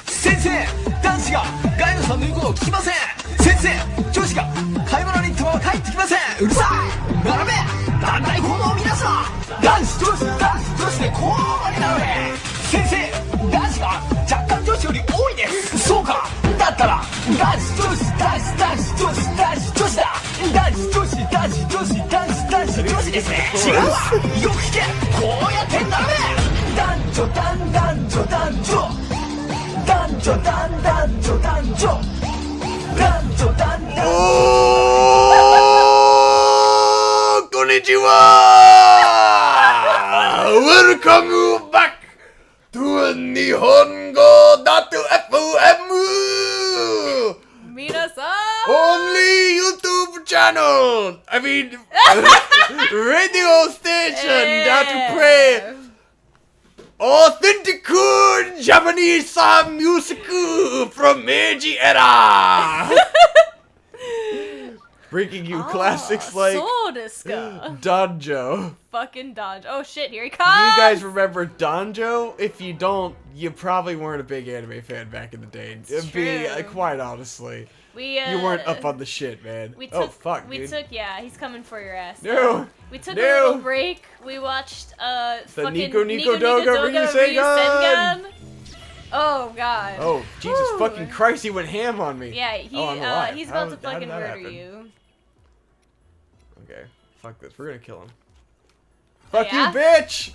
先生、男子がガイドさんの言うことを聞きません。先生、女子が買い物に行ったまま帰ってきません。うるさい。並べ、団体行動を皆さん。男子女子で交互に並べ。先生、男子が若干女子より多いです。そうか。だったら男子女子だ。男子女子ですね。違うわ。よく聞け。こうやって並べ。男女。こんにちは。Welcome back to 日本語 .fm 皆さん Only YouTube channel I mean radio station that play authentic Japanese music from Meiji era bringing you classics like そうですか Danjo. Fucking Danjo. Oh shit, here he comes! You guys remember Danjo? If you don't, you probably weren't a big anime fan back in the day. It'd be, quite honestly. You weren't up on the shit, man. Yeah, he's coming for your ass. No! We took a little break. We watched, the Nico Doga Ryusegan! Oh god. Oh, Jesus fucking Christ, he went ham on me. Yeah, he's about to fucking murder happen? you. Okay, fuck this. We're gonna kill him. Fuck yeah? you, bitch!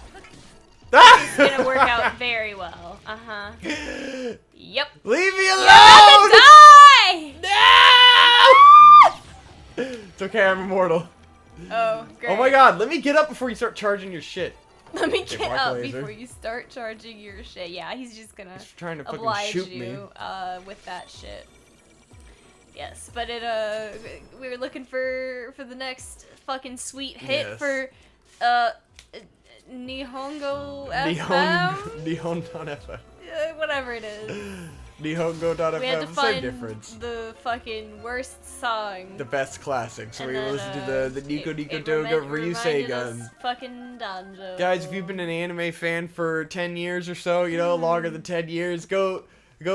It's gonna work out very well. Uh-huh. Yep. Leave me alone! You're about to die! No! It's okay, I'm immortal. Oh, great. Oh my god, let me get up before you start charging your shit. Let me get up laser. before you start charging your shit. Yeah, he's just gonna trying to fucking oblige shoot you me. With that shit. Yes, but we were looking for the next fucking sweet hit for Nihongo FM. Nihon.fm. Whatever it is. Nihongo.fm. We had to Same find difference. the fucking worst song. The best classic. So And we then, listened to the Nico it Doga reminded Ryusegan. us fucking Danjo. Guys, if you've been an anime fan for 10 years or so, you know, longer than 10 years, go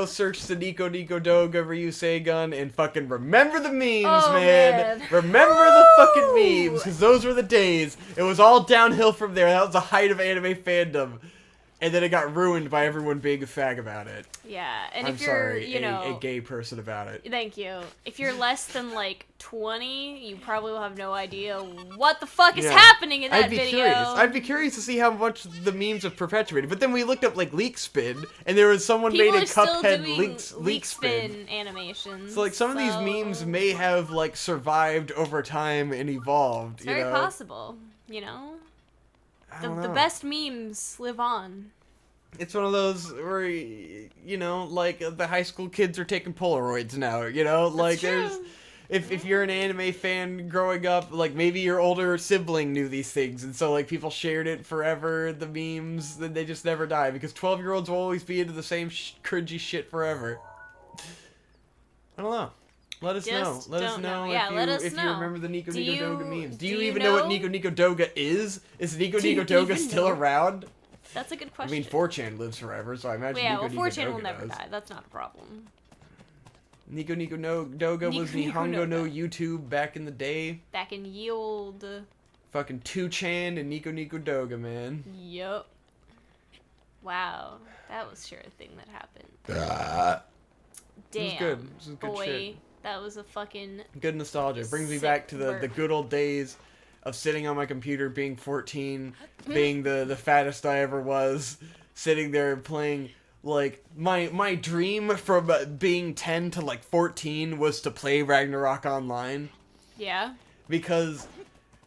search the Nico Doga Ryusegan and fucking remember the memes, man. Remember the fucking memes, because those were the days. It was all downhill from there. That was the height of anime fandom. And then it got ruined by everyone being a fag about it. Yeah, and I'm if you're, sorry, you know, a gay person about it. Thank you. If you're less than like 20, you probably will have no idea what the fuck is happening in that video. I'd be curious to see how much the memes have perpetuated. But then we looked up like leak spin, and there was someone People made a are still Cuphead doing leak spin animations. So like some of these memes may have like survived over time and evolved. It's very possible, you know. The best memes live on. It's one of those where, you know, like, the high school kids are taking Polaroids now, you know? Like, That's true. If you're an anime fan growing up, like, maybe your older sibling knew these things, and so, like, people shared it forever, the memes, then they just never die, because 12-year-olds will always be into the same cringy shit forever. I don't know. Let us know. Let us know if you remember the Nico Doga memes. Do you even know what Nico Doga is? Is Nico Doga still around? That's a good question. I mean, 4chan lives forever, so I imagine Nico 4chan will Doga never does. die. That's not a problem. Nico Doga was Nihongo no YouTube back in the day. Back in ye old... Fucking 2chan and Nico Doga, man. Yup. Wow. That was sure a thing that happened. Damn. It was good. This is good boy, shit. That was a fucking... Good nostalgia. It brings me back to the good old days of sitting on my computer, being 14, being the fattest I ever was, sitting there playing, like, my dream from being 10 to, like, 14 was to play Ragnarok Online. Yeah? Because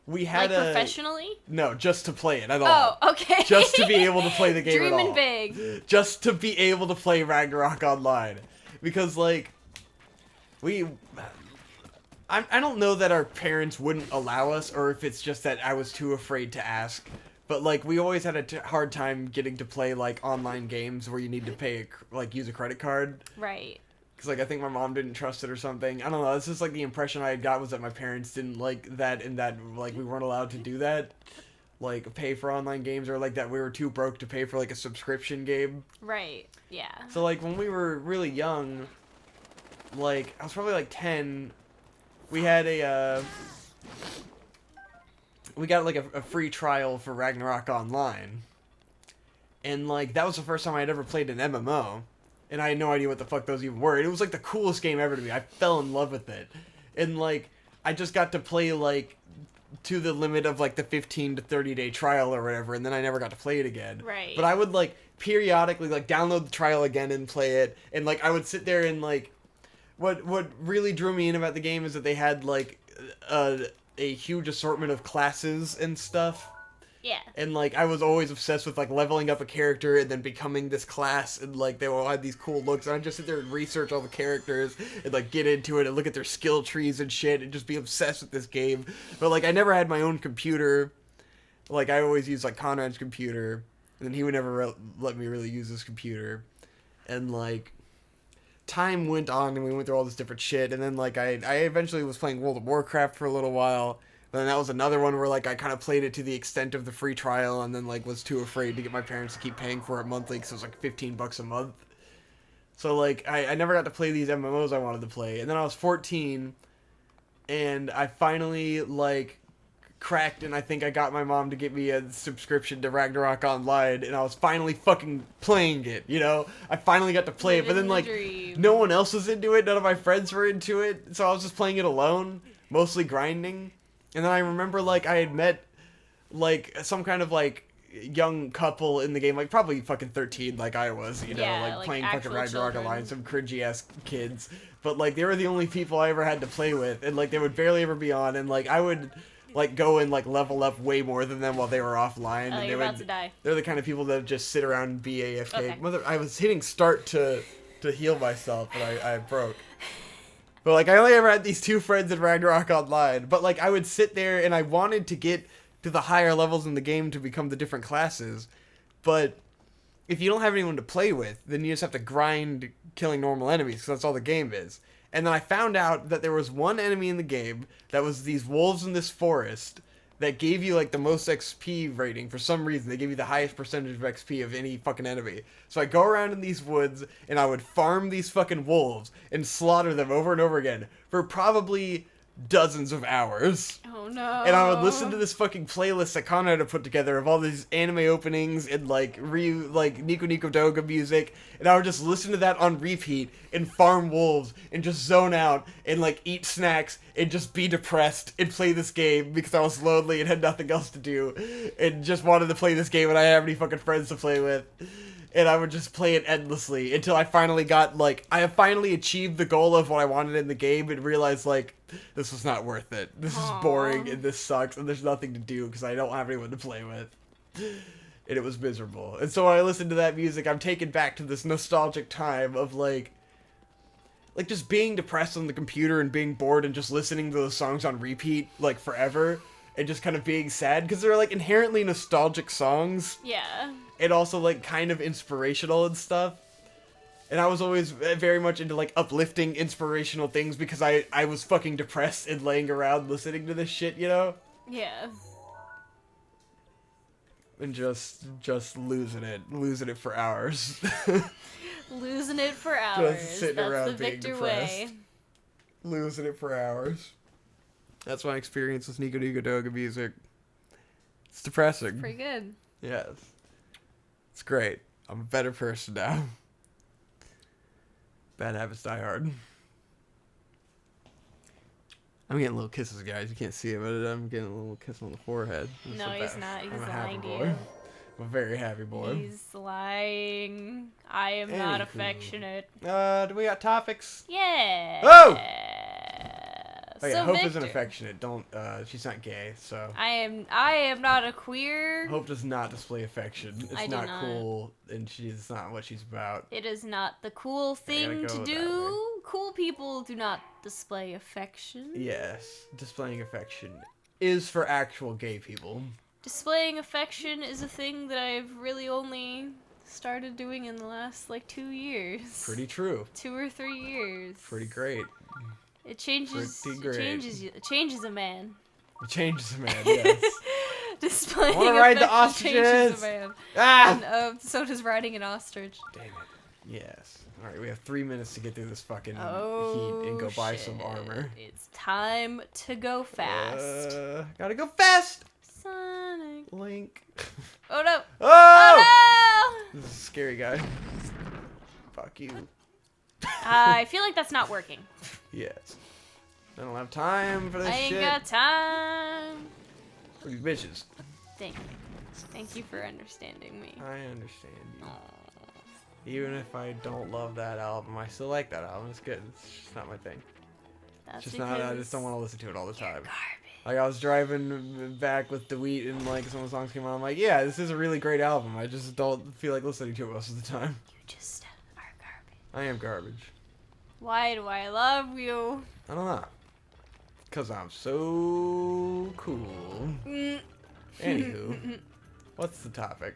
we had professionally? No, just to play it at all. Oh, okay. Just to be able to play the game at all. Dreaming big. Just to be able to play Ragnarok Online. Because, like, I don't know that our parents wouldn't allow us, or if it's just that I was too afraid to ask. But, like, we always had a hard time getting to play, like, online games where you need to pay, use a credit card. Right. Because, like, I think my mom didn't trust it or something. I don't know. It's just, like, the impression I got was that my parents didn't like that and that, like, we weren't allowed to do that. like pay for online games, or like that we were too broke to pay for like a subscription game. Right. Yeah. So like when we were really young, like I was probably like 10, we had we got like a free trial for Ragnarok Online. And like that was the first time I had ever played an MMO. And I had no idea what the fuck those even were. And it was like the coolest game ever to me. I fell in love with it. And like I just got to play like to the limit of like the 15 to 30 day trial or whatever, and then I never got to play it again. Right. But I would like periodically like download the trial again and play it, and like I would sit there and like what really drew me in about the game is that they had like a huge assortment of classes and stuff. Yeah. And like I was always obsessed with like leveling up a character and then becoming this class, and like they all had these cool looks, and I'd just sit there and research all the characters and like get into it and look at their skill trees and shit and just be obsessed with this game. But like I never had my own computer. Like I always used like Conrad's computer, and then he would never let me really use his computer. And like time went on and we went through all this different shit, and then like I eventually was playing World of Warcraft for a little while. But then that was another one where, like, I kind of played it to the extent of the free trial and then, like, was too afraid to get my parents to keep paying for it monthly because it was, like, $15 a month. So, like, I never got to play these MMOs I wanted to play. And then I was 14, and I finally, like, cracked, and I think I got my mom to get me a subscription to Ragnarok Online, and I was finally fucking playing it, you know? I finally got to play it, but then, like, no one else was into it, none of my friends were into it, so I was just playing it alone, mostly grinding. And then I remember, like, I had met, like, some kind of, like, young couple in the game, like, probably fucking 13, like I was, you know, Yeah, like playing actual fucking Ragnarok children. Online, some cringy-ass kids. But, like, they were the only people I ever had to play with, and, like, they would barely ever be on, and, like, I would, like, go and, like, level up way more than them while they were offline. Oh, and you're they about would, to die. They're the kind of people that just sit around and be AFK. Okay. I was hitting start to heal myself, but I broke. But, like, I only ever had these two friends in Ragnarok Online. But, like, I would sit there and I wanted to get to the higher levels in the game to become the different classes. But if you don't have anyone to play with, then you just have to grind killing normal enemies, because that's all the game is. And then I found out that there was one enemy in the game that was these wolves in this forest that gave you, like, the most XP rating. For some reason, they gave you the highest percentage of XP of any fucking enemy. So I go around in these woods, and I would farm these fucking wolves and slaughter them over and over again for probably dozens of hours. Oh no. And I would listen to this fucking playlist that Conrad had put together of all these anime openings and like Nico Nico Doga music, and I would just listen to that on repeat and farm wolves and just zone out and like eat snacks and just be depressed and play this game because I was lonely and had nothing else to do and just wanted to play this game and I didn't have any fucking friends to play with. And I would just play it endlessly until I finally got, like, I have finally achieved the goal of what I wanted in the game and realized, like, this was not worth it. This is boring and this sucks and there's nothing to do because I don't have anyone to play with. And it was miserable. And so when I listen to that music, I'm taken back to this nostalgic time of, like just being depressed on the computer and being bored and just listening to those songs on repeat, like, forever. And just kind of being sad because they're, like, inherently nostalgic songs. Yeah. And also, like, kind of inspirational and stuff. And I was always very much into, like, uplifting, inspirational things because I was fucking depressed and laying around listening to this shit, you know? Yeah. And just losing it for hours. Losing it for hours. sitting That's around the being Victor depressed. way. Losing it for hours. That's my experience with Nico Nico Doga music. It's depressing. Pretty good. Yes. It's great. I'm a better person now. Bad habits die hard. I'm getting little kisses, guys. You can't see it, but I'm getting a little kiss on the forehead. I'm No, so he's bad. not. He's I'm a happy lying to boy. you. I'm a very happy boy. He's lying. I am not Anywho. affectionate. Do we got topics? Yeah. Oh! Oh yeah, So Hope Victor, isn't affectionate. Don't, she's not gay, so. I am not a queer. Hope does not display affection. It's I do not not. cool, and she's not what she's about. It is not the cool thing go to that do. Cool people do not display affection. Yes, displaying affection is for actual gay people. Displaying affection is a thing that I've really only started doing in the last, like, 2 years. Pretty true. 2 or 3 years. Pretty great. It changes. pretty It great. changes you. It changes a man. It changes a man, yes. playing wanna ride the effect changes ostriches. the man. Ah! And, so does riding an ostrich. Damn it. Yes. Alright, we have 3 minutes to get through this fucking Oh, heat and go buy shit. some armor. It's time to go fast. Gotta go fast! Sonic. Link. Oh no! Oh! Oh This is a scary guy. Fuck you. no! I feel like that's not working. Yes. I don't have time for this I ain't shit. got time. For these bitches. Thank you. Thank you for understanding me. I understand you. Even if I don't love that album, I still like that album. It's good. It's just not my thing. That's It's just not. I just don't want to listen to it all the you're time. garbage. Like I was driving back with the wheat and like some of the songs came on. I'm like, yeah, this is a really great album. I just don't feel like listening to it most of the time. You just are garbage. I am garbage. Why do I love you? I don't know. Cause I'm so cool. Anywho, what's the topic?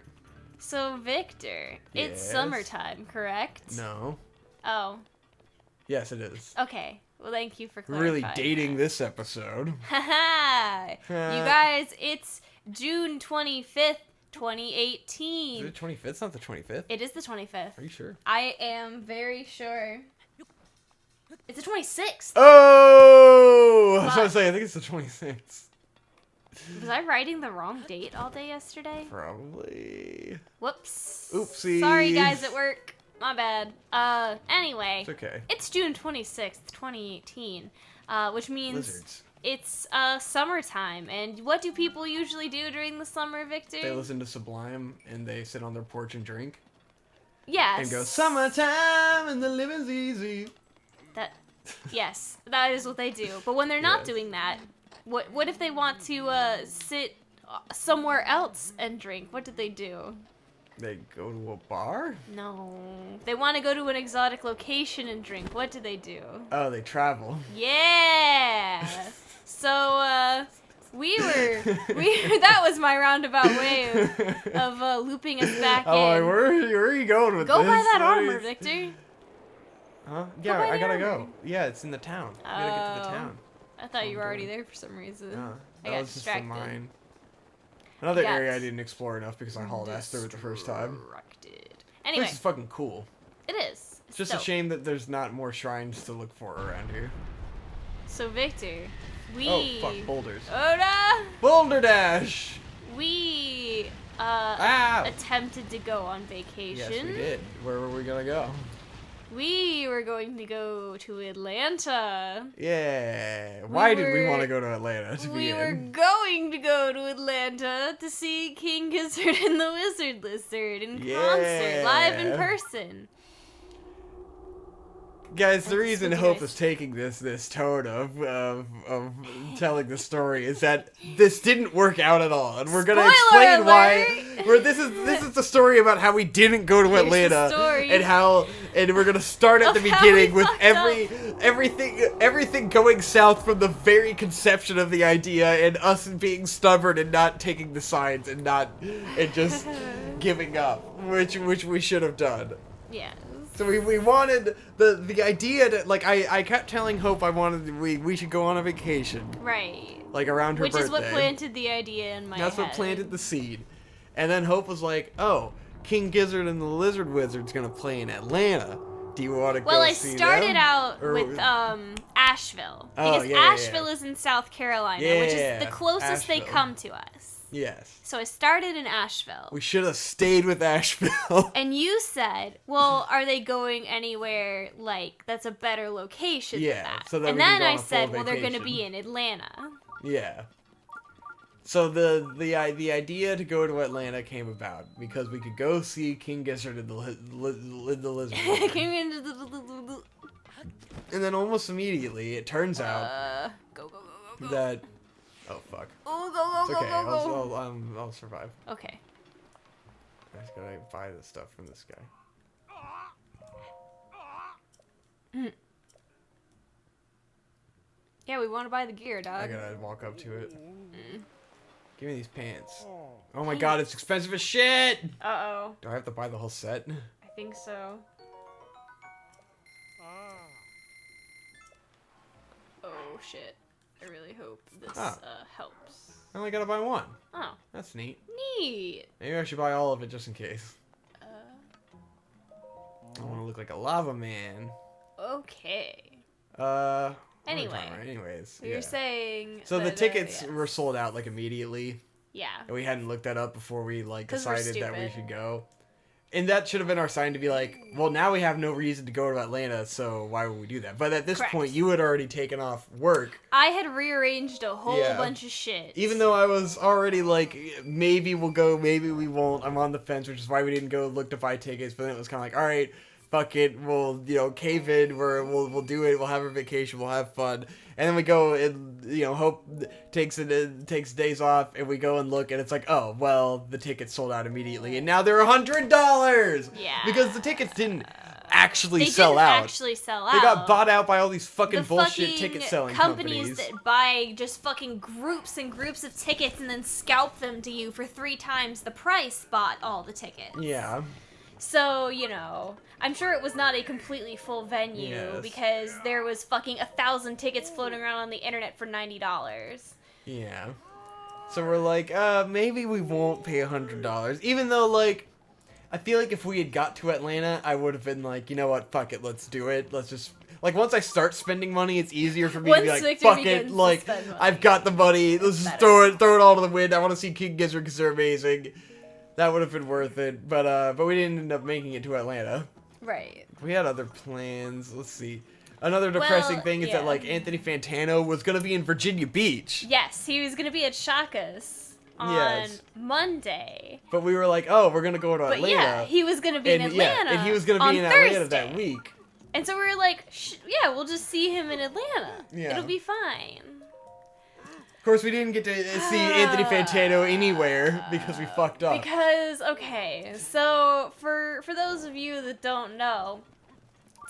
So Victor, it's Yes? summertime, correct? No. Oh, Yes, it is. okay. Well, thank you for We're clarifying. really dating this episode. Haha! You guys, it's June 25th, 2018. Is it 25th? It's not the 25th. It is the 25th. Are you sure? I am very sure. It's the 26th. Oh! I was trying to say, I think it's the 26th. Was I writing the wrong date all day yesterday? Probably. Whoops. Oopsies. Sorry, guys at work. My bad. Anyway. It's okay. It's June 26th, 2018, which means Lizards. it's summertime. And what do people usually do during the summer, Victor? They listen to Sublime and they sit on their porch and drink. Yes. And go, summertime and the living's easy. Yes, that is what they do. But when they're not Yes. doing that, what if they want to sit somewhere else and drink? What do they do? They go to a bar? No. They want to go to an exotic location and drink. What do they do? Oh, they travel. Yeah. So that was my roundabout way of looping us back in. Oh, where are you going with Go this? buy that What armor, is- Victor. Huh? Go Yeah, buy I the gotta armor. go. Yeah, it's in the town. I gotta get to the Oh. town. I thought you were I'm already going. there for some reason. No, I that got was just the distracted. mine. Another Got area I didn't explore enough because I hauled ass through it the first time. Distracted. Anyway, This is fucking cool. it is. It's just dope. a shame that there's not more shrines to look for around here. So Victor, we. Oh, fuck, boulders. Oda! Boulder Dash! We Ow! attempted to go on vacation. Yes, we did. Where were we gonna go? We were going to go to Atlanta. Yeah. Why did we were- want to go to Atlanta to We begin? were going to go to Atlanta to see King Gizzard and the Wizard Lizard in concert, live in Yeah. person. Guys, the That's reason spooky Hope nice. is taking this tone of telling the story is that this didn't work out at all, and we're gonna Spoiler explain why. alert! Where this is the story about how we didn't go to Here's the Atlanta, story. and we're gonna start at Of the how we beginning with fucked everything going south from the very conception of the idea, and us being stubborn and not taking the signs and just giving up, which we should have done. Yes. So we wanted the idea to, like, I kept telling Hope we should go on a vacation, Right. like around her Which birthday. is what planted the idea in my That's head. what planted the seed. And then Hope was like, "Oh, King Gizzard and the Lizard Wizard's gonna play in Atlanta. Do you want to go Well, I see started them?" out Or- with Asheville Oh, because yeah, yeah, Asheville yeah. is in South Carolina, which is Yeah, the closest they Asheville. come to us. Yes. So I started in Asheville. We should have stayed with Asheville. And you said, well, are they going anywhere, like, that's a better location Yeah, than that? so that and we can then go on I a full said, well, they're going to vacation. be in Atlanta. Yeah. So the idea to go to Atlanta came about because we could go see King Gizzard and the Lizard Wizard. And then almost immediately, it turns out Go, go, go, go, go. that... Oh, fuck. Oh, go, It's go, okay. go, go, go. I'll survive. Okay. I just gotta buy the stuff from this guy. Yeah, we want to buy the gear, I dog. gotta walk up to it. Give me these pants. Oh my god, it's expensive as shit! Uh-oh. Do I have to buy the whole set? I think so. Oh, shit. I really hope this helps. I only gotta buy one. Oh. That's neat. Neat. Maybe I should buy all of it just in case. I want to look like a lava man. Okay. Anyway. Anyways. You're saying. So the that, tickets were sold out like immediately. Yeah. And we hadn't looked that up before we like 'Cause we're decided that we stupid. should go. And that should have been our sign to be like, well, now we have no reason to go to Atlanta, so why would we do that? But at this Correct. point, you had already taken off work. I had rearranged a whole Yeah. bunch of shit. Even though I was already like, maybe we'll go, maybe we won't. I'm on the fence, which is why we didn't go look to buy tickets. But then it was kind of like, all right, fuck it, we'll cave in. We'll do it. We'll have our vacation. We'll have fun. And then we go and hope takes days off, and we go and look, and it's like, oh well, the tickets sold out immediately, and now they're $100. Yeah. Because the tickets didn't actually they sell didn't out. actually sell out. They got bought out by all these fucking the bullshit fucking ticket selling companies companies. that buy just fucking groups and groups of tickets and then scalp them to you for 3 times the price bought all the tickets. Yeah. So, I'm sure it was not a completely full venue Yes. because there was fucking 1,000 tickets floating around on the internet for $90. Yeah. So we're like, maybe we won't pay $100. Even though, like, I feel like if we had got to Atlanta, I would have been like, you know what, fuck it, let's do it. Let's just, like, once I start spending money, it's easier for me to be Once like, Victor fuck it, begins to like, spend money. I've got the money, let's just throw it all to the wind. I want to see King Gizzard because they're amazing. That would have been worth it, but we didn't end up making it to Atlanta. Right. We had other plans. Let's see. Another depressing thing is that, yeah. like, Anthony Fantano was going to be in Virginia Beach. Yes, he was going to be at Shaka's on Yes. Monday. But we were like, oh, we're going to go to But Atlanta. yeah, he was going to be in Atlanta. and he was going to on be in Atlanta Thursday. that week. And so we were like, yeah, we'll just see him in Atlanta. Yeah. It'll be fine. Of course, we didn't get to see Anthony Fantano anywhere because we fucked up. Because, okay, so for those of you that don't know,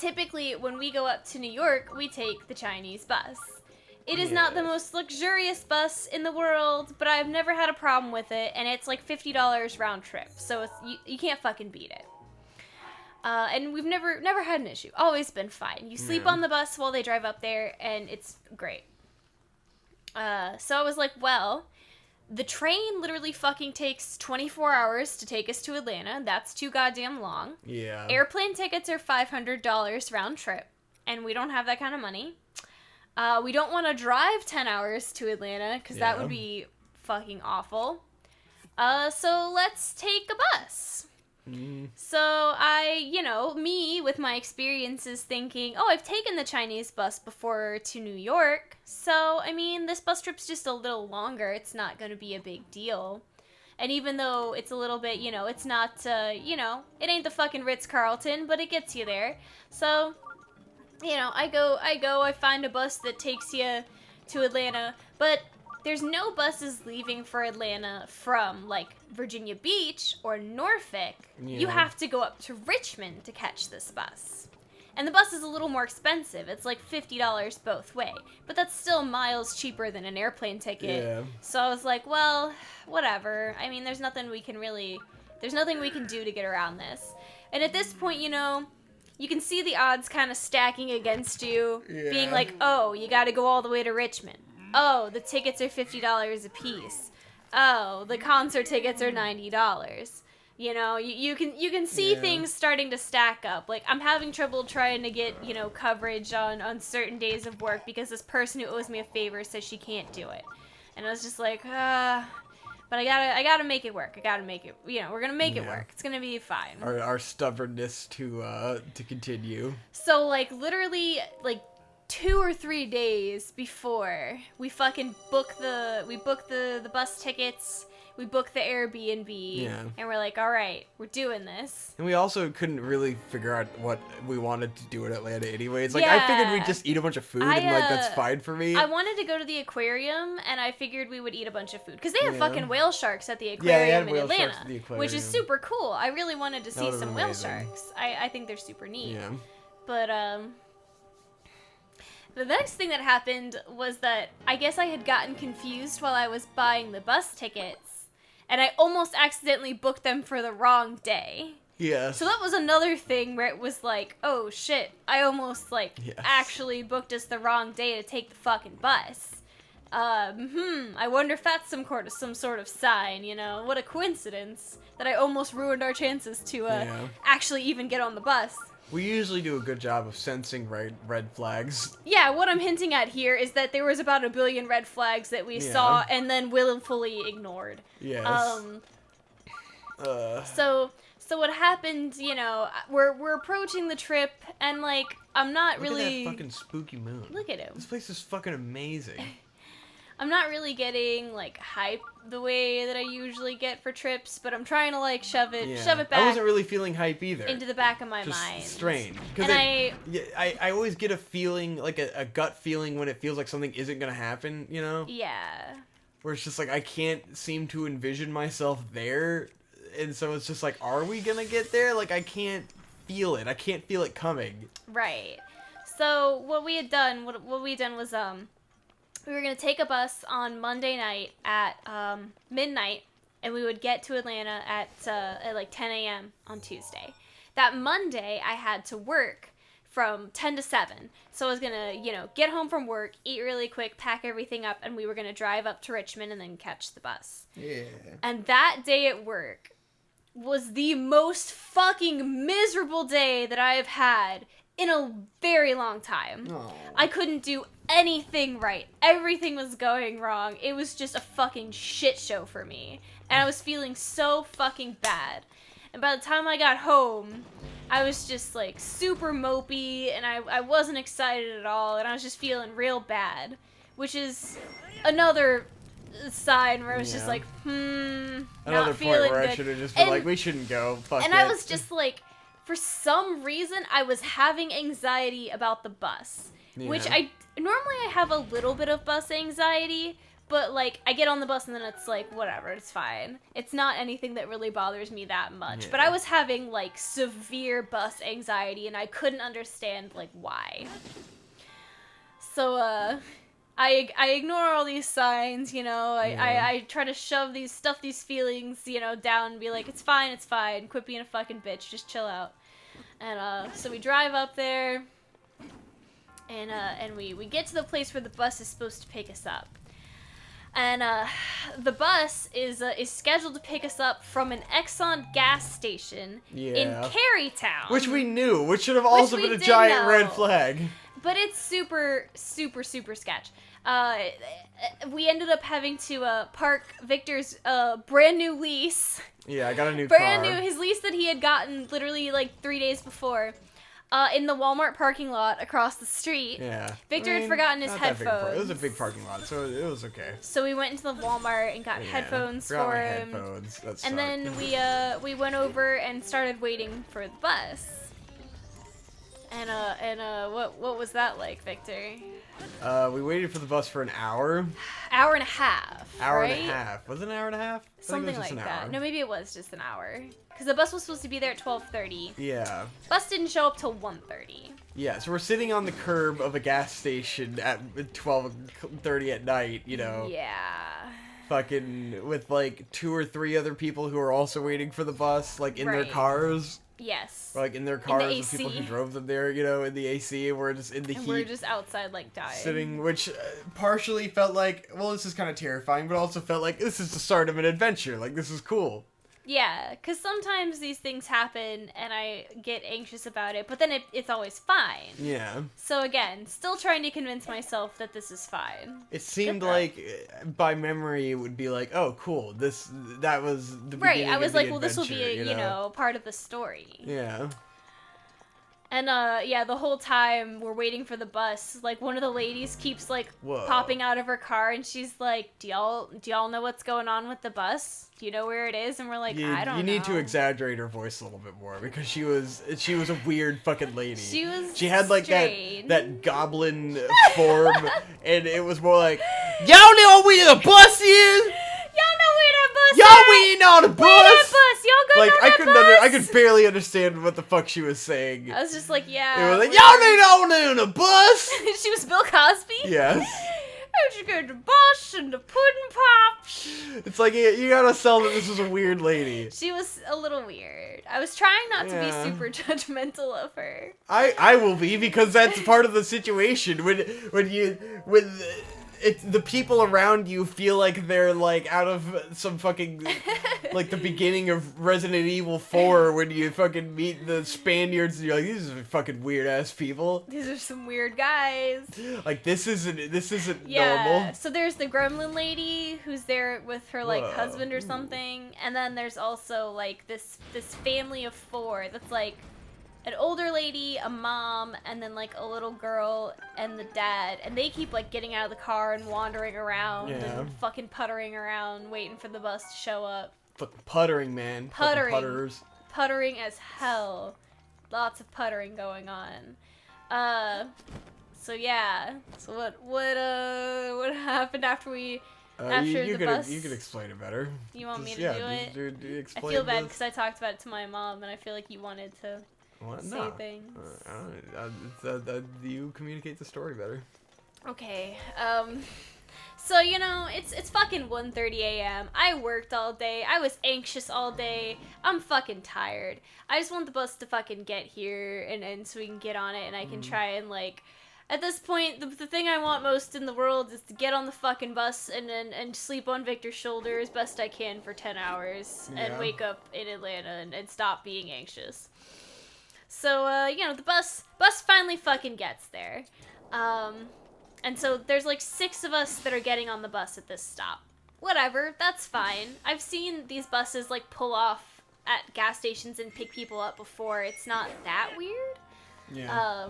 typically when we go up to New York, we take the Chinese bus. It is not the Yes. most luxurious bus in the world, but I've never had a problem with it, and it's like $50 round trip, so it's, you can't fucking beat it. And we've never had an issue. Always been fine. You sleep Yeah. on the bus while they drive up there, and it's great. So I was like, well, the train literally fucking takes 24 hours to take us to Atlanta. That's too goddamn long. Yeah. Airplane tickets are $500 round trip, and we don't have that kind of money. We don't want to drive 10 hours to Atlanta, because that Yeah. would be fucking awful. So let's take a bus. So me with my experiences thinking, oh, I've taken the Chinese bus before to New York, so, I mean, this bus trip's just a little longer, it's not going to be a big deal. And even though it's a little bit, it's not, it ain't the fucking Ritz-Carlton, but it gets you there. So, I find a bus that takes you to Atlanta, but there's no buses leaving for Atlanta from, like, Virginia Beach or Norfolk. You Yeah. have to go up to Richmond to catch this bus. And the bus is a little more expensive. It's like $50 both way. But that's still miles cheaper than an airplane ticket. Yeah. So I was like, well, whatever. I mean, there's nothing we can do to get around this. And at this point, you can see the odds kind of stacking against you. Being Yeah. like, oh, you gotta go all the way to Richmond. Oh, the tickets are $50 a piece. Oh, the concert tickets are $90. You can see Yeah. things starting to stack up. Like, I'm having trouble trying to get, coverage on certain days of work because this person who owes me a favor says she can't do it. And I was just like, but I gotta make it work. I gotta make it, we're gonna make it Yeah. work. It's gonna be fine. Our stubbornness to continue. So, like, literally, like, 2 or 3 days before we fucking book the bus tickets, we book the Airbnb, Yeah. and we're like, all right, we're doing this. And we also couldn't really figure out what we wanted to do in Atlanta anyways. Like, I figured we'd Yeah. just eat a bunch of food and, like, that's fine for me. I wanted to go to the aquarium, and I figured we would eat a bunch of food. Because they have Yeah. fucking whale sharks at the they aquarium had in whale Atlanta. sharks at the Which is aquarium. super cool. I really wanted to see would've some been whale amazing. sharks. I think they're super neat. Yeah. But, the next thing that happened was that I guess I had gotten confused while I was buying the bus tickets, and I almost accidentally booked them for the wrong day. Yes. So that was another thing where it was like, oh shit, I almost, like, Yes. actually booked us the wrong day to take the fucking bus. I wonder if that's some sort of sign, What a coincidence that I almost ruined our chances to actually even get on the bus. We usually do a good job of sensing red flags. Yeah, what I'm hinting at here is that there was about 1 billion red flags that we saw and then willfully ignored. Yes. So what happened, we're approaching the trip, and, like, I'm not Look really... at that fucking spooky moon. Look at him. This place is fucking amazing. I'm not really getting, like, hype the way that I usually get for trips, but I'm trying to, like, shove it back. I wasn't really feeling hype either. Into the back of my Just mind. strange. Because I always get a feeling, like a gut feeling when it feels like something isn't gonna happen, Yeah. Where it's just like, I can't seem to envision myself there. And so it's just like, are we gonna get there? Like, I can't feel it. I can't feel it coming. Right. So what we had done, was, we were going to take a bus on Monday night at midnight, and we would get to Atlanta at like 10 a.m. on Tuesday. That Monday, I had to work from 10 to 7. So I was going to, get home from work, eat really quick, pack everything up, and we were going to drive up to Richmond and then catch the bus. Yeah. And that day at work was the most fucking miserable day that I have had in a very long time. Aww. I couldn't do anything right. Everything was going wrong. It was just a fucking shit show for me. And I was feeling so fucking bad. And by the time I got home, I was just, like, super mopey, and I wasn't excited at all, and I was just feeling real bad. Which is another sign where I was just like, Another not point feeling where good. I should have just been like, we shouldn't go. Fuck and it. I was just like, for some reason, I was having anxiety about the bus. Which normally I have a little bit of bus anxiety, but, like, I get on the bus and then it's like, whatever, it's fine. It's not anything that really bothers me that much. Yeah. But I was having, like, severe bus anxiety, and I couldn't understand, like, why. So, I ignore all these signs, I try to stuff these feelings, down and be like, it's fine, quit being a fucking bitch, just chill out. And, so we drive up there, and we get to the place where the bus is supposed to pick us up. And, the bus is scheduled to pick us up from an Exxon gas station in Carytown. Which we knew, which should have also been a giant red flag. But it's super, super, super sketch. We ended up having to park Victor's brand new lease. Yeah, I got a new car. Brand new, his lease that he had gotten literally like 3 days before. In the Walmart parking lot across the street. Yeah. Victor had forgotten his headphones. It was a big parking lot, so it was okay. So we went into the Walmart and got headphones for him. Headphones. That sucked. And then we went over and started waiting for the bus. And what was that like, Victor? We waited for the bus for an hour. Hour and a half. Hour right? and a half. Was it an hour and a half? Something like that. No, maybe it was just an hour. Because the bus was supposed to be there at 12:30. Yeah. Bus didn't show up till 1:30. Yeah, so we're sitting on the curb of a gas station at 12:30 at night, Yeah. Fucking with like 2 or 3 other people who are also waiting for the bus, like in their cars. Yes. Or, like in their cars with people who drove them there, in the AC, and we're just in the heat. We're just outside, like, dying. Sitting, which partially felt like, well, this is kind of terrifying, but also felt like this is the start of an adventure. Like, this is cool. Yeah, because sometimes these things happen and I get anxious about it, but then it's always fine. Yeah. So again, still trying to convince myself that this is fine. It seemed like, by memory, it would be like, oh, cool, that was the beginning Right, I was of like, the well, this will be, adventure, part of the story. Yeah. And, the whole time we're waiting for the bus, like, one of the ladies keeps, like, Whoa. popping out of her car, and she's like, do y'all know what's going on with the bus? Do you know where it is? And we're like, I don't know. You need to exaggerate her voice a little bit more, because she was a weird fucking lady. She had, like, strange. that goblin form, and it was more like, y'all know where the bus is? Y'all know where that bus Y'all at? waiting on a bus? Where that bus? Y'all go Like, on that bus? I could barely understand what the fuck she was saying. I was just like, yeah. It was like, y'all ain't on a bus? She was Bill Cosby? Yes. How'd you get the bus and the pudding pops? It's like, you gotta sell that this was a weird lady. She was a little weird. I was trying not to be Yeah. super judgmental of her. I will be, because that's part of the situation. When the people around you feel like they're like out of some fucking like the beginning of Resident Evil 4 when you fucking meet the Spaniards and you're like, these are fucking weird ass people. These are some weird guys. Like this isn't Yeah. normal. So there's the gremlin lady who's there with her like Whoa. husband or something, and then there's also like this family of 4 that's like an older lady, a mom, and then like a little girl and the dad, and they keep like getting out of the car and wandering around and fucking puttering around waiting for the bus to show up. Fucking puttering, man. Puttering. Fucking putters. Puttering as hell. Lots of puttering going on. So yeah. So what happened after we after the bus? You could explain it better. You want me to Just- do it? do I explain feel bad this. because I talked about it to my mom, and I feel like you wanted to What? say No. things. You communicate the story better. Okay. So you know, it's fucking 1:30 a.m. I worked all day. I was anxious all day. I'm fucking tired. I just want the bus to fucking get here and so we can get on it and I can try and like. At this point, the thing I want most in the world is to get on the fucking bus and sleep on Victor's shoulder as best I can for 10 hours and Yeah. wake up in Atlanta and stop being anxious. So, you know, the bus finally fucking gets there. And so there's like 6 of us that are getting on the bus at this stop. Whatever, that's fine. I've seen these buses like pull off at gas stations and pick people up before. It's not that weird. Yeah.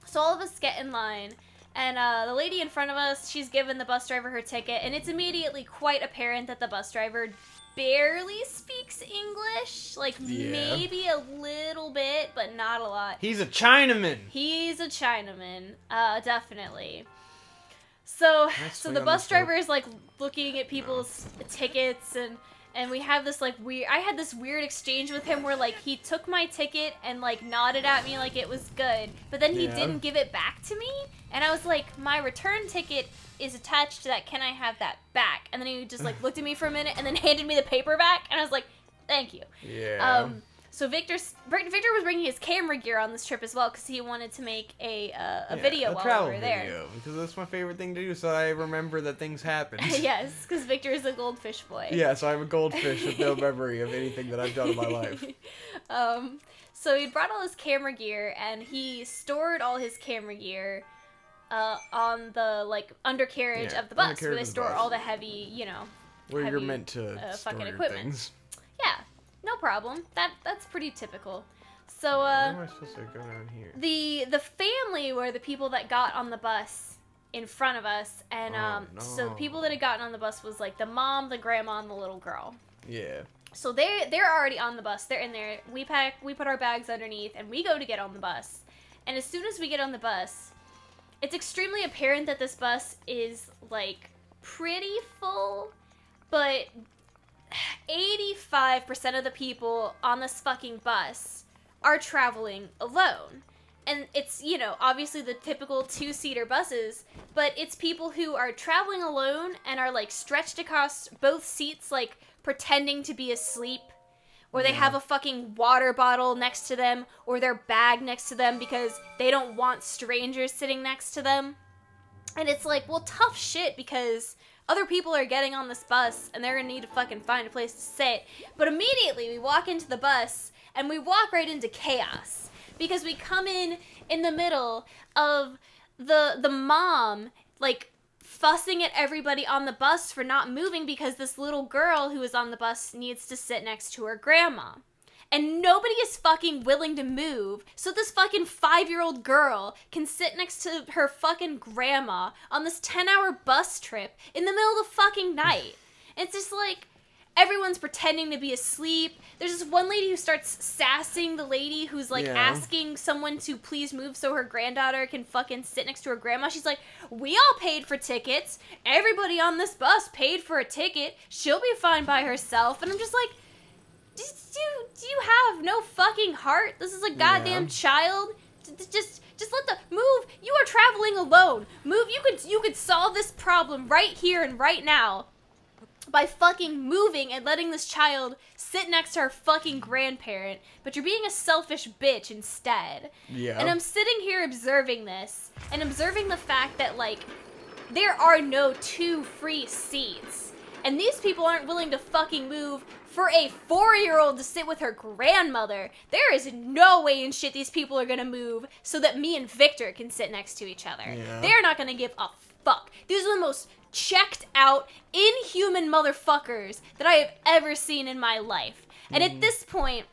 So all of us get in line, and the lady in front of us, she's given the bus driver her ticket, and it's immediately quite apparent that the bus driver barely speaks English. Like, Yeah. maybe a little bit, but not a lot. He's a Chinaman. He's a Chinaman, definitely. So swing the on bus this rope. driver is, like, looking at people's tickets, and we have this, like, I had this weird exchange with him where, like, he took my ticket and, like, nodded at me like it was good, but then he Yeah. didn't give it back to me, and I was like, my return ticket is attached to that, can I have that back? And then he just, like, looked at me for a minute and then handed me the paper back, and I was like, thank you. Yeah. So Victor was bringing his camera gear on this trip as well because he wanted to make a video while travel we were there. video, because that's my favorite thing to do, so I remember that things happen. Yes, because Victor is a goldfish boy. Yeah, so I'm a goldfish with no memory of anything that I've done in my life. So he brought all his camera gear and he stored all his camera gear on the like undercarriage Yeah, of the bus, undercarriage where they of the store bus. all the heavy, you know, Where you're heavy, meant to store fucking your equipment. things. Yeah, no problem. That's pretty typical. So Where am I supposed to go down here? the family were the people that got on the bus in front of us, and so the no. people that had gotten on the bus was like the mom, the grandma, and the little girl. Yeah. So they're already on the bus. They're in there. We put our bags underneath, and we go to get on the bus. And as soon as we get on the bus, it's extremely apparent that this bus is like pretty full, but 85% of the people on this fucking bus are traveling alone. And it's, you know, obviously the typical 2-seater buses, but it's people who are traveling alone and are like stretched across both seats, like pretending to be asleep, or they have a fucking water bottle next to them, or their bag next to them because they don't want strangers sitting next to them. And it's like, well, tough shit, because other people are getting on this bus and they're gonna need to fucking find a place to sit. But immediately we walk into the bus and we walk right into chaos, because we come in the middle of the mom like fussing at everybody on the bus for not moving because this little girl who is on the bus needs to sit next to her grandma. And nobody is fucking willing to move, so this fucking 5-year-old girl can sit next to her fucking grandma on this 10-hour bus trip in the middle of the fucking night. And it's just like, everyone's pretending to be asleep. There's this one lady who starts sassing the lady who's like asking someone to please move so her granddaughter can fucking sit next to her grandma. She's like, we all paid for tickets. Everybody on this bus paid for a ticket. She'll be fine by herself. And I'm just like, do you have no fucking heart? This is a goddamn child. Just let the move. You are traveling alone. Move. You could solve this problem right here and right now by fucking moving and letting this child sit next to her fucking grandparent, but you're being a selfish bitch instead. Yeah. And I'm sitting here observing this, and observing the fact that, like, there are no 2 free seats. And these people aren't willing to fucking move for a 4-year-old to sit with her grandmother. There is no way in shit these people are gonna move so that me and Victor can sit next to each other. Yeah. They're not gonna give a fuck. These are the most checked out, inhuman motherfuckers that I have ever seen in my life. And at this point,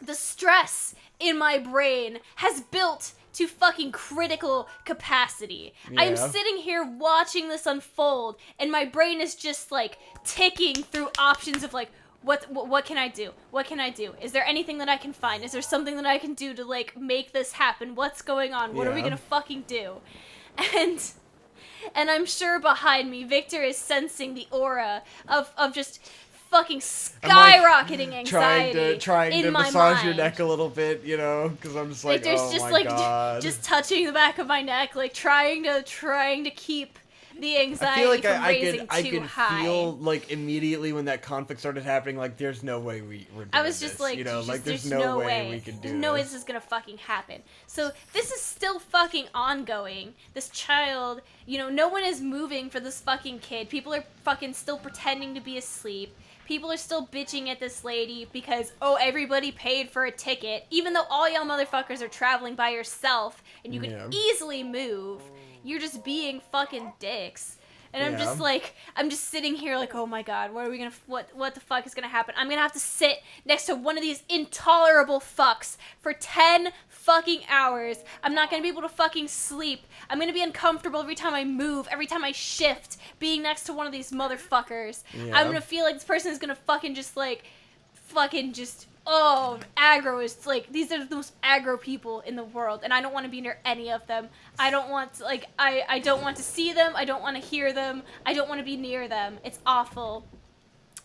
the stress in my brain has built to fucking critical capacity. Yeah. I'm sitting here watching this unfold, and my brain is just, like, ticking through options of, like, what can I do? What can I do? Is there anything that I can find? Is there something that I can do to, like, make this happen? What's going on? What are we gonna fucking do? And I'm sure behind me, Victor is sensing the aura of just fucking skyrocketing anxiety trying in to my massage mind. your neck a little bit, you know, because I'm just like, Victor's oh just my like god. just touching the back of my neck, like trying to keep the anxiety I feel like from raising I too could high. feel like immediately when that conflict started happening, like there's no way we're doing I was just this, like, you know, like there's no way we could do There's no way this. this is gonna fucking happen. So this is still fucking ongoing. This child, you know, no one is moving for this fucking kid. People are fucking still pretending to be asleep. People are still bitching at this lady because, oh, everybody paid for a ticket, even though all y'all motherfuckers are traveling by yourself and you can easily move. You're just being fucking dicks. And I'm just like, I'm just sitting here like, oh my god, what the fuck is gonna happen? I'm gonna have to sit next to one of these intolerable fucks for 10 fucking hours. I'm not gonna be able to fucking sleep. I'm gonna be uncomfortable every time I move, every time I shift, being next to one of these motherfuckers. Yeah. I'm gonna feel like this person is gonna fucking just like, oh, aggro is like, these are the most aggro people in the world, and I don't want to be near any of them. I don't want to, like, I don't want to see them, I don't want to hear them, I don't want to be near them. It's awful.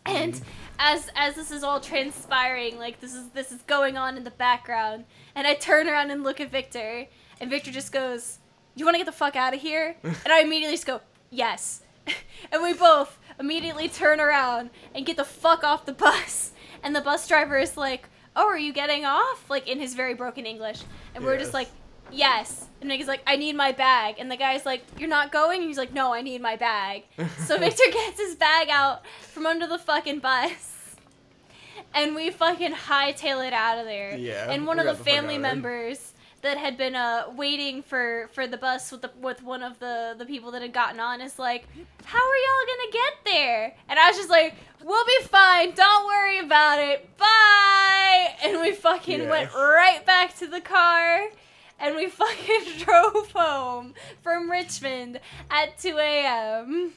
And as this is all transpiring, like, this is going on in the background, and I turn around and look at Victor, and Victor just goes, "You want to get the fuck out of here?" And I immediately just go, "Yes." And we both immediately turn around and get the fuck off the bus. And the bus driver is like, "Oh, are you getting off?" Like, in his very broken English. And we're just like, "Yes." And Nick is like, "I need my bag." And the guy's like, "You're not going?" And he's like, "No, I need my bag." So Victor gets his bag out from under the fucking bus. And we fucking hightail it out of there. Yeah, And one we of got the the fuck family out of there. members that had been waiting for the bus with one of the people that had gotten on is like, "How are y'all gonna get there?" And I was just like, "We'll be fine, don't worry about it, bye." And we fucking went right back to the car, and we fucking drove home from Richmond at 2 a.m.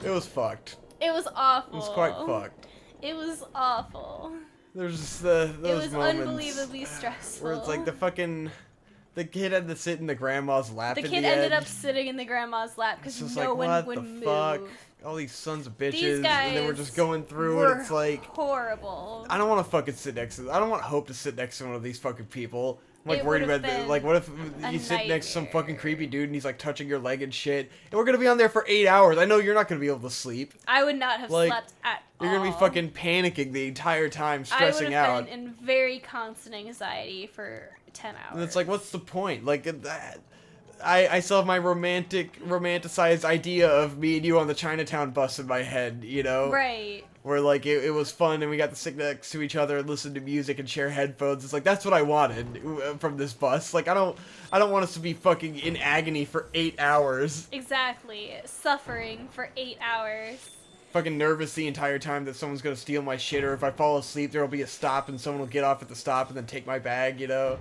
It was fucked. It was awful. It was quite fucked. It was awful. There's just those It was moments unbelievably stressful. where it's like the kid had to sit in the grandma's lap. The in kid the ended end. up sitting in the grandma's lap It's because just no like, one what would the move. fuck? All these sons of bitches, These guys and then we're just going through, were and it's like, horrible. I don't want to fucking sit next to. I don't want Hope to sit next to one of these fucking people. I'm like It worried would've about been like, what if a you sit next to some nightmare. fucking creepy dude and he's like touching your leg and shit, and we're gonna be on there for 8 hours. I know you're not gonna be able to sleep. I would not have Like, slept at all. You're gonna be fucking panicking the entire time, stressing I out. would have been in very constant anxiety for 10 hours. And it's like, what's the point? Like, I still have my romanticized idea of me and you on the Chinatown bus in my head, you know? Right. Where, like, it was fun and we got to sit next to each other and listen to music and share headphones. It's like, that's what I wanted from this bus. Like, I don't want us to be fucking in agony for 8 hours. Exactly. Suffering for 8 hours. Fucking nervous the entire time that someone's gonna steal my shit, or if I fall asleep, there'll be a stop and someone will get off at the stop and then take my bag, you know?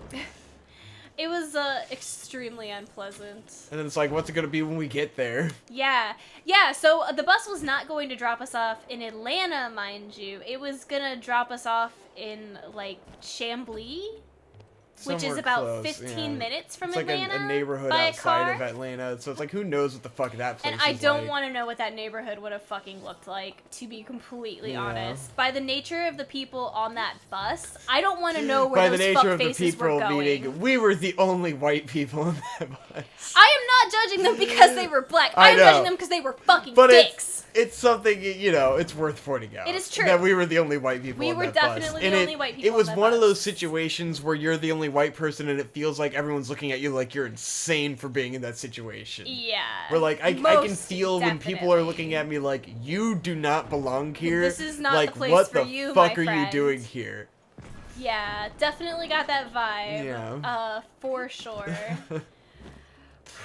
It was extremely unpleasant. And then it's like, what's it gonna be when we get there? Yeah, so the bus was not going to drop us off in Atlanta, mind you. It was gonna drop us off in, like, Chamblee, which is Somewhere about close, 15 yeah. minutes from It's like Atlanta a neighborhood by a outside car. of Atlanta, so it's like, who knows what the fuck that place And I is don't like. want to know what that neighborhood would have fucking looked like, to be completely Yeah. honest. By the nature of the people on that bus, I don't want to know where By the those nature fuck of the faces were people going. meeting, we were the only white people in that bus. I am not judging them because they were black. I I'm know. judging them because they were fucking But dicks. it's something, you know, it's worth pointing out. It is true. That we were the only white people We on were that bus. definitely And the only white people It was on that one of bus. those situations where you're the only white person and it feels like everyone's looking at you like you're insane for being in that situation. Yeah. Where, like, I can Most feel when people are definitely. looking at me like, you do not belong here. This is not like, the place what for the you, fuck my are you friend. doing here? Yeah, definitely got that vibe. Yeah. For sure.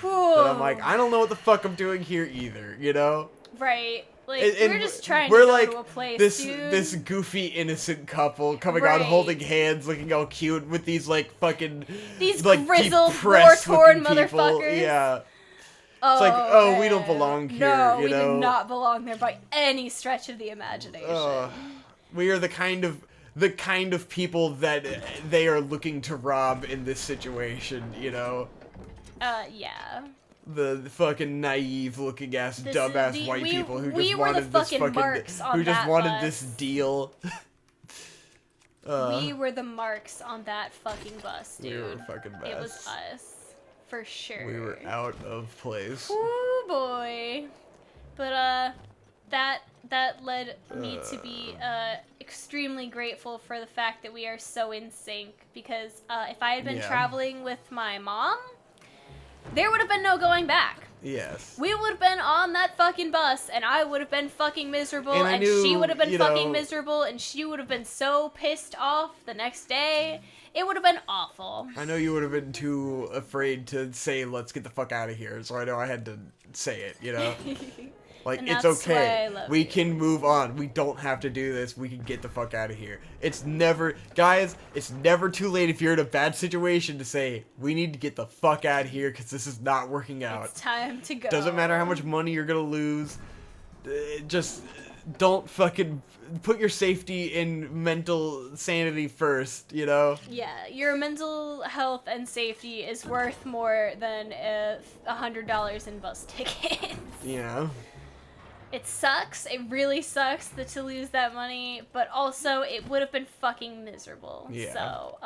But I'm like, I don't know what the fuck I'm doing here either, you know? Right. Like, And we're just trying we're to go like to a place, this dude. this goofy innocent couple coming out Right. holding hands, looking all cute with these like fucking These like grizzled, depressed war-torn looking people. motherfuckers. Yeah, Oh, like, oh, we don't man. belong here, No, you we know? do not belong there by any stretch of the imagination. we are the kind of people that they are looking to rob in this situation, you know. Yeah. The fucking naive looking ass This dumbass is the- white we- people who we just were the wanted this fucking fucking marks on who just that wanted bus. this deal. We were the marks on that fucking bus, dude. We were fucking It was mess. us. For sure. We were out of place. Ooh, boy. But, that led me to be, extremely grateful for the fact that we are so in sync. Because, if I had been Yeah. traveling with my mom, there would have been no going back. Yes. We would have been on that fucking bus, and I would have been fucking miserable, And I and knew, she would have been you fucking know- miserable, and she would have been so pissed off the next day. It would have been awful. I know you would have been too afraid to say, let's get the fuck out of here, so I know I had to say it, you know? Like, And it's that's why okay. I love We you. can move on. We don't have to do this. We can get the fuck out of here. It's never, guys, it's never too late if you're in a bad situation to say, we need to get the fuck out of here because this is not working out. It's time to go. Doesn't matter how much money you're gonna lose. Just don't fucking put your safety and mental sanity first, you know? Yeah, your mental health and safety is worth more than $100 in bus tickets. Yeah. It sucks. It really sucks to lose that money, but also it would have been fucking miserable. Yeah. So,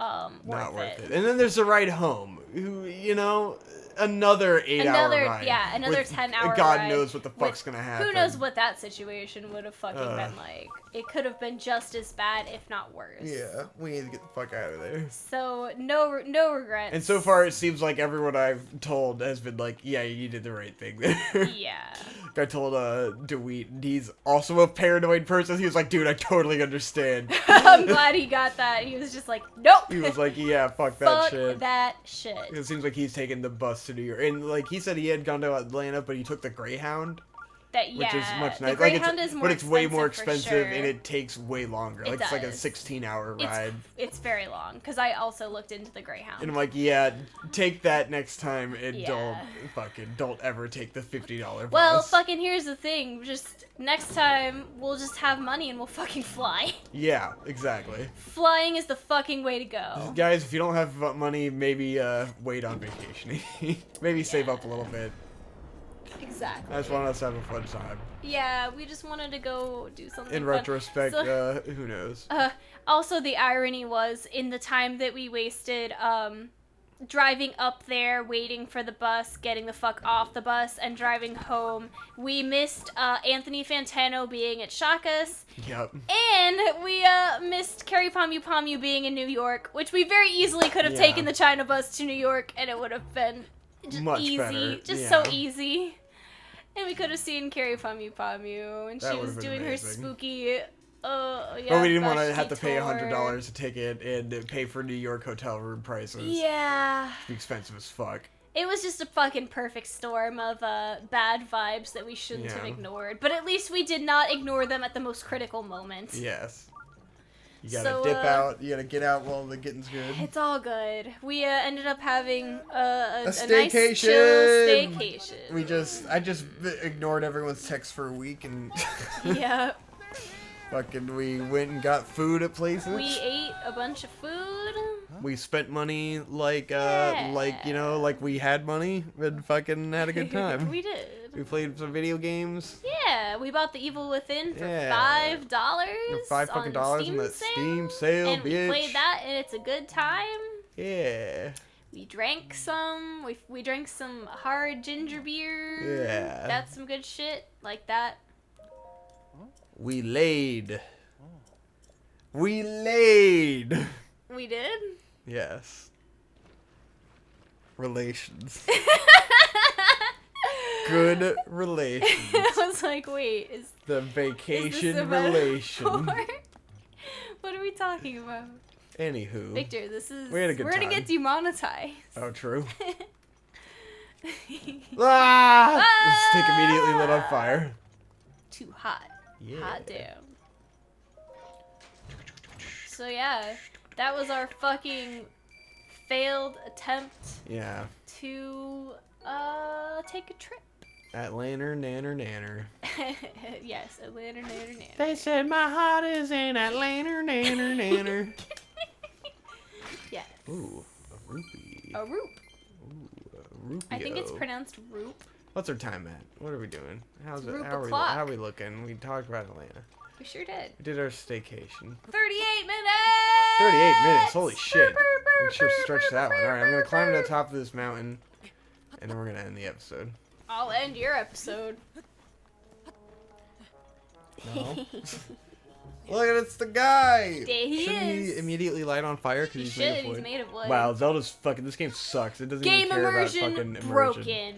Not worth it. And then there's the ride home. Who, you know, another 8-hour ride. Yeah, another with 10-hour God ride. knows what the fuck's with- gonna happen. Who knows what that situation would have fucking been like. It could have been just as bad, if not worse. Yeah, we need to get the fuck out of there. So, no regrets. And so far, it seems like everyone I've told has been like, yeah, you did the right thing there. Yeah. I told DeWeet, and he's also a paranoid person. He was like, dude, I totally understand. I'm glad he got that. He was just like, nope. He was like, yeah, fuck that Fuck shit. that shit. It seems like he's taken the bus to New York. And, like, he said he had gone to Atlanta, but he took the Greyhound, That, yeah. which is much The nicer. Greyhound like, is more but it's way more for expensive, sure. and it takes way longer. It Like, it's like a does. 16-hour ride. It's very long, because I also looked into the Greyhound. And I'm like, yeah, take that next time, and Yeah. don't ever take the $50 bus. Well, fucking here's the thing. Just next time, we'll just have money and we'll fucking fly. Yeah, exactly. Flying is the fucking way to go. Guys, if you don't have money, maybe wait on vacationing. Maybe save up a little bit. Exactly. I just want us to have a fun time. Yeah, we just wanted to go do something In fun. retrospect, So- who knows? Also, the irony was, in the time that we wasted, driving up there, waiting for the bus, getting the fuck off the bus, and driving home, we missed, Anthony Fantano being at Shaka's, Yep. and we, missed Carrie Pamu Pamu being in New York, which we very easily could have Yeah. taken the China bus to New York, and it would have been just Much easy. better, Just so yeah. easy. And we could have seen Carrie Pamu Pamu, and That she would was have been doing amazing. her spooky, But we didn't want to Bashki have to pay tour. $100 a ticket and pay for New York hotel room prices. Yeah. It'd be expensive as fuck. It was just a fucking perfect storm of bad vibes that we shouldn't have Yeah. ignored. But at least we did not ignore them at the most critical moment. Yes. You gotta So, dip out. You gotta get out while the getting's good. It's all good. We ended up having a nice staycation. chill staycation. I just ignored everyone's texts for a week and Yeah. fucking we went and got food at places. We ate a bunch of food. We spent money like like we had money and fucking had a good time. We did. We played some video games. Yeah, we bought The Evil Within for Yeah. $5. $5 fucking dollars on that Steam sale, and bitch. we played that, and it's a good time. Yeah. We drank some. We drank some hard ginger beer. Yeah. That's some good shit. Like that. We laid. We laid. We did? Yes. Relations. Good relations. I was like, wait, is The this vacation a metaphor? relation. What are we talking about? Anywho. Victor, this is... We had a good We're gonna time. get demonetized. Oh, true. Ah! The stick immediately lit on fire. Too hot. Yeah. Hot damn. So yeah, that was our fucking failed attempt Yeah. to take a trip. Atlanter, nanner, nanner. Yes, Atlanta, nanner, nanner. They said my heart is in Atlanta, nanner, nanner. Yes. Ooh, a rupee. A roop. Ooh, a rupee. I think it's pronounced roop. What's our time at? What are we doing? How's it? Roop How o'clock. are we looking? We talked about Atlanta. We sure did. We did our staycation. 38 minutes! 38 minutes. Holy shit. We sure stretched that one. All right, I'm gonna climb to the top of this mountain, and then we're gonna end the episode. I'll end your episode. No. Look at it's the guy. There he Shouldn't is. he immediately light on fire because He he's should. made of wood? He's made of wood. Wow, Zelda's fucking. This game sucks. It doesn't Game even care immersion, about fucking immersion. broken.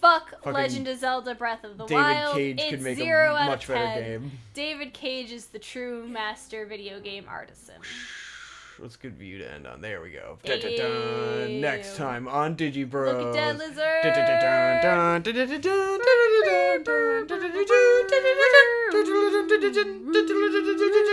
Fuck Fucking Legend of Zelda Breath of the David Wild. Cage It's could make 0 a out much of 10. better game. David Cage is the true master video game artisan. What's a good view to end on? There we go. Ew. Dun-dun-dun. Next time on Digibros. Look at that lizard. Dun-dun-dun-dun. Dun-dun-dun-dun. Dun-dun-dun-dun.